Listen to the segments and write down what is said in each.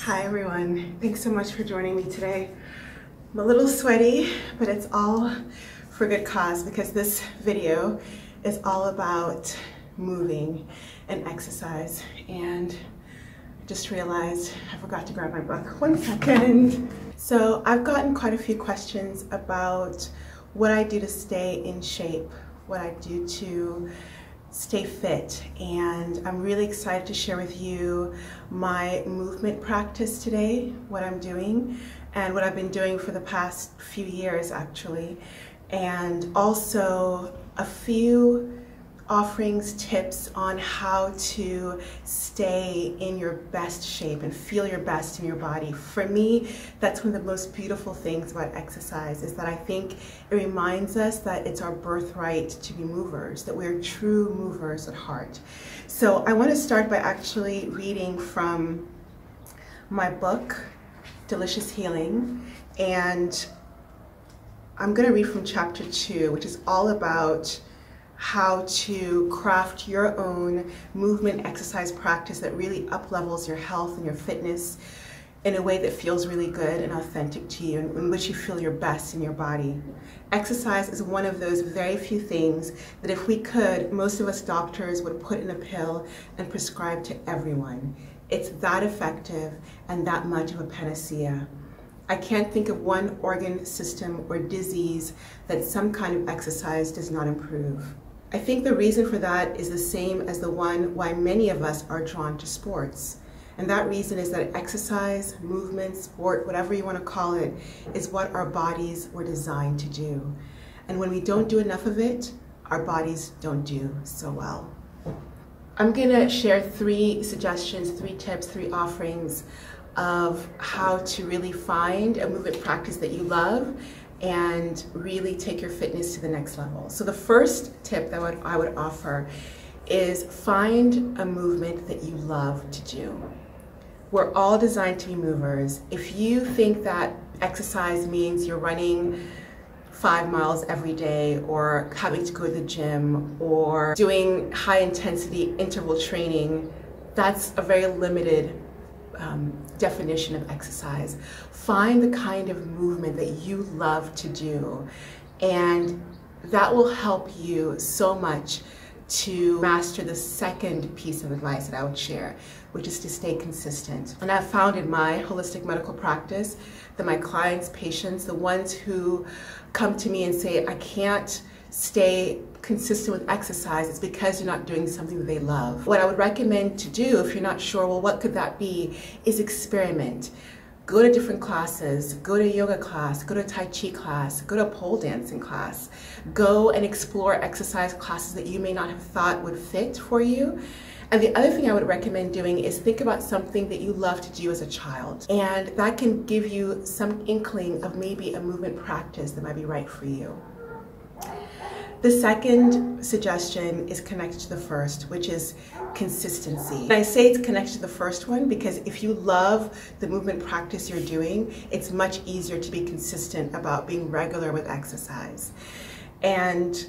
Hi everyone, thanks so much for joining me today. I'm a little sweaty, but it's all for good cause because this video is all about moving and exercise. And I just realized I forgot to grab my book. 1 second. So I've gotten quite a few questions about what I do to stay in shape, what I do to stay fit, and I'm really excited to share with you my movement practice today, what I'm doing and what I've been doing for the past few years actually, and also a few offerings, tips on how to stay in your best shape and feel your best in your body. For me, that's one of the most beautiful things about exercise, is that I think it reminds us that it's our birthright to be movers, that we're true movers at heart. So I want to start by actually reading from my book, Delicious Healing, and I'm going to read from chapter 2, which is all about how to craft your own movement exercise practice that really up-levels your health and your fitness in a way that feels really good and authentic to you, and in which you feel your best in your body. Exercise is one of those very few things that if we could, most of us doctors would put in a pill and prescribe to everyone. It's that effective and that much of a panacea. I can't think of one organ, system, or disease that some kind of exercise does not improve. I think the reason for that is the same as the one why many of us are drawn to sports. And that reason is that exercise, movement, sport, whatever you want to call it, is what our bodies were designed to do. And when we don't do enough of it, our bodies don't do so well. I'm going to share 3 suggestions, 3 tips, 3 offerings of how to really find a movement practice that you love and really take your fitness to the next level. So the first tip that I would offer is find a movement that you love to do. We're all designed to be movers. If you think that exercise means you're running 5 miles every day, or having to go to the gym, or doing high intensity interval training, that's a very limited definition of exercise. Find the kind of movement that you love to do, and that will help you so much to master the second piece of advice that I would share, which is to stay consistent. And I've found in my holistic medical practice that my clients, patients, the ones who come to me and say, I can't stay consistent with exercise, it's because you're not doing something that they love. What I would recommend to do, if you're not sure, well, what could that be, is experiment. Go to different classes, go to a yoga class, go to a Tai Chi class, go to a pole dancing class. Go and explore exercise classes that you may not have thought would fit for you. And the other thing I would recommend doing is think about something that you love to do as a child. And that can give you some inkling of maybe a movement practice that might be right for you. The second suggestion is connected to the first, which is consistency. And I say it's connected to the first one because if you love the movement practice you're doing, it's much easier to be consistent about being regular with exercise. And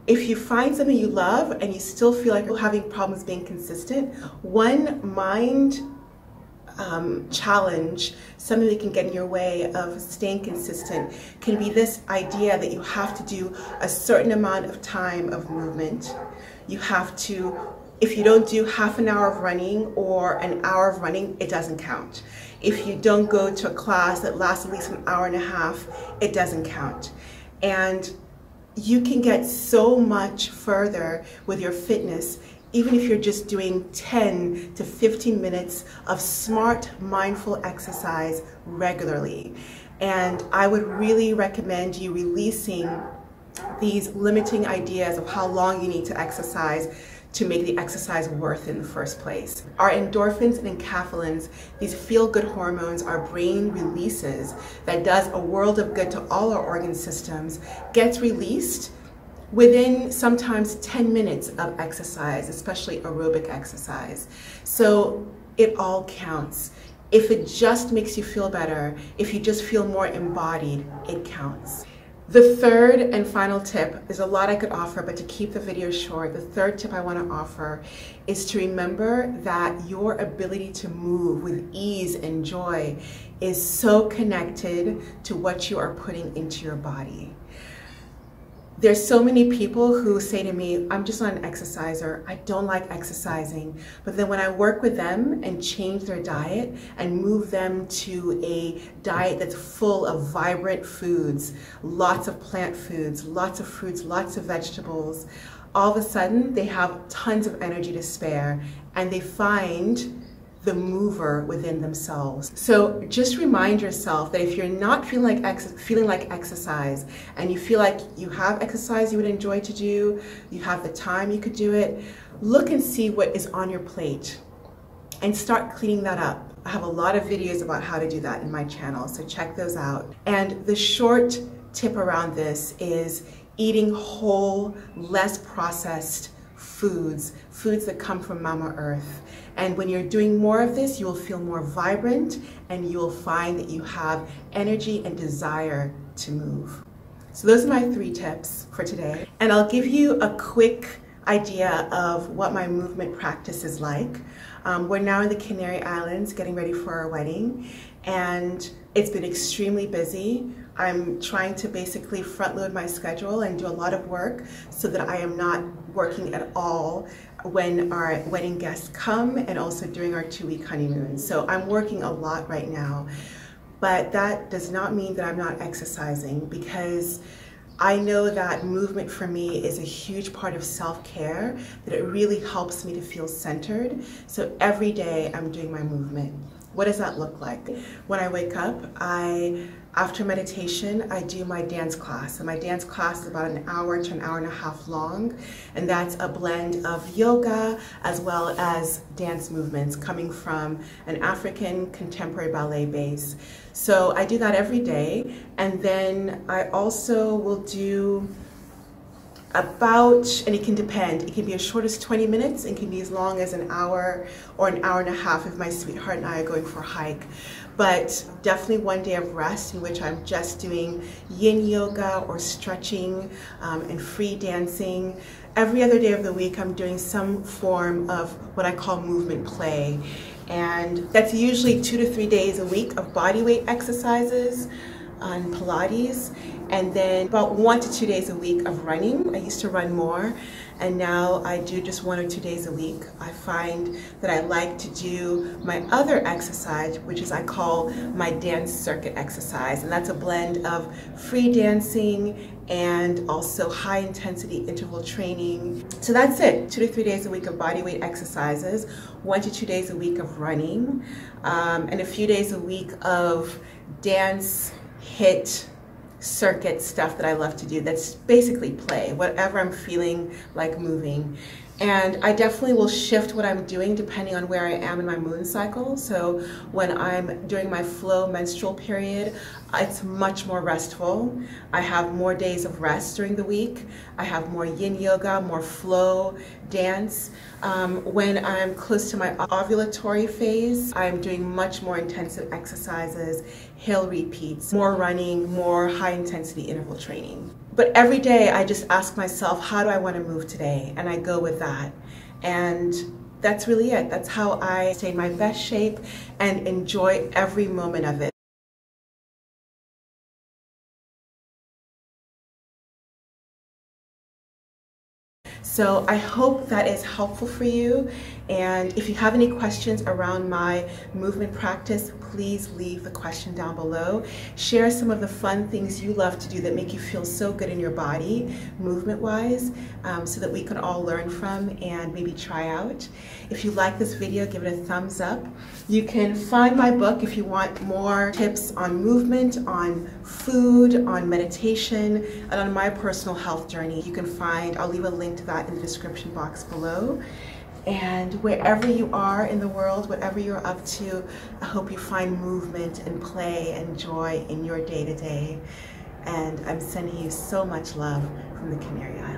if you find something you love and you still feel like you're having problems being consistent, one mind challenge, something that can get in your way of staying consistent, can be this idea that you have to do a certain amount of time of movement. You have to, if you don't do half an hour of running or an hour of running, it doesn't count. If you don't go to a class that lasts at least an hour and a half, it doesn't count. And you can get so much further with your fitness even if you're just doing 10 to 15 minutes of smart, mindful exercise regularly. And I would really recommend you releasing these limiting ideas of how long you need to exercise to make the exercise worth it in the first place. Our endorphins and enkephalins, these feel-good hormones, our brain releases, that does a world of good to all our organ systems, gets released within sometimes 10 minutes of exercise, especially aerobic exercise. So it all counts. If it just makes you feel better, if you just feel more embodied, it counts. The third and final tip, there's a lot I could offer, but to keep the video short, the third tip I want to offer is to remember that your ability to move with ease and joy is so connected to what you are putting into your body. There's so many people who say to me, I'm just not an exerciser, I don't like exercising. But then when I work with them and change their diet and move them to a diet that's full of vibrant foods, lots of plant foods, lots of fruits, lots of vegetables, all of a sudden they have tons of energy to spare and they find the mover within themselves. So just remind yourself that if you're not feeling like exercise and you feel like you have exercise you would enjoy to do, you have the time you could do it, look and see what is on your plate and start cleaning that up. I have a lot of videos about how to do that in my channel, so check those out. And the short tip around this is eating whole, less processed foods that come from Mama Earth. And when you're doing more of this, you will feel more vibrant and you will find that you have energy and desire to move. So those are my 3 tips for today. And I'll give you a quick idea of what my movement practice is like. We're now in the Canary Islands getting ready for our wedding, and it's been extremely busy. I'm trying to basically front load my schedule and do a lot of work so that I am not working at all when our wedding guests come and also during our 2-week honeymoon. So I'm working a lot right now, but that does not mean that I'm not exercising, because I know that movement for me is a huge part of self-care, that it really helps me to feel centered. So every day I'm doing my movement. What does that look like? When I wake up, after meditation, I do my dance class. And my dance class is about an hour to an hour and a half long. And that's a blend of yoga as well as dance movements coming from an African contemporary ballet base. So I do that every day. And then I also will do and it can depend, it can be as short as 20 minutes, it can be as long as an hour or an hour and a half if my sweetheart and I are going for a hike. But definitely one day of rest in which I'm just doing yin yoga or stretching and free dancing. Every other day of the week I'm doing some form of what I call movement play. And that's usually 2 to 3 days a week of body weight exercises on Pilates, and then about 1 to 2 days a week of running. I used to run more, and now I do just 1 or 2 days a week. I find that I like to do my other exercise, which is I call my dance circuit exercise, and that's a blend of free dancing and also high intensity interval training. So that's it, 2 to 3 days a week of body weight exercises, 1 to 2 days a week of running, and a few days a week of dance hit circuit stuff that I love to do. That's basically play, whatever I'm feeling like moving. And I definitely will shift what I'm doing depending on where I am in my moon cycle. So when I'm during my flow menstrual period, it's much more restful. I have more days of rest during the week. I have more yin yoga, more flow dance. When I'm close to my ovulatory phase, I'm doing much more intensive exercises, hill repeats, more running, more high intensity interval training. But every day I just ask myself, how do I want to move today? And I go with that. And that's really it. That's how I stay in my best shape and enjoy every moment of it. So I hope that is helpful for you. And if you have any questions around my movement practice, please leave the question down below. Share some of the fun things you love to do that make you feel so good in your body, movement-wise, so that we can all learn from and maybe try out. If you like this video, give it a thumbs up. You can find my book if you want more tips on movement, on food, on meditation, and on my personal health journey. You can find, I'll leave a link to that in the description box below. And wherever you are in the world, whatever you're up to, I hope you find movement and play and joy in your day-to-day. And I'm sending you so much love from the Canary Islands.